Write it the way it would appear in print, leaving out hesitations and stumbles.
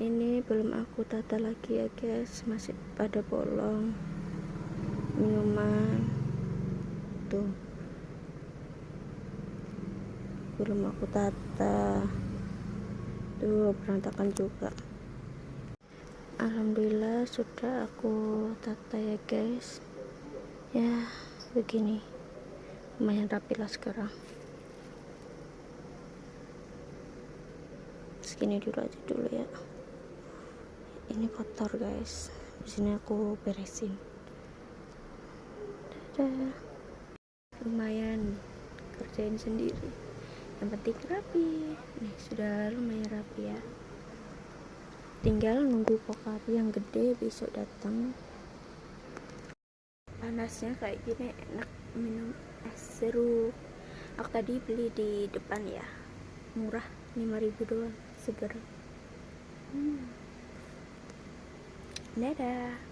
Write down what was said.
Ini belum aku tata lagi ya guys, masih pada bolong minuman tuh, belum aku tata tuh, berantakan juga. Alhamdulillah sudah aku tata ya guys, ya begini, lumayan rapi lah sekarang. Segini dulu aja dulu ya, ini kotor guys, di sini aku beresin. Dadah. Lumayan kerjain sendiri, yang penting rapi. Nih sudah lumayan rapi ya, tinggal nunggu Pokari yang gede besok datang. Panasnya kayak gini enak minum es jeruk. Aku tadi beli di depan ya, murah, 5.000 doang, seger. Dadah.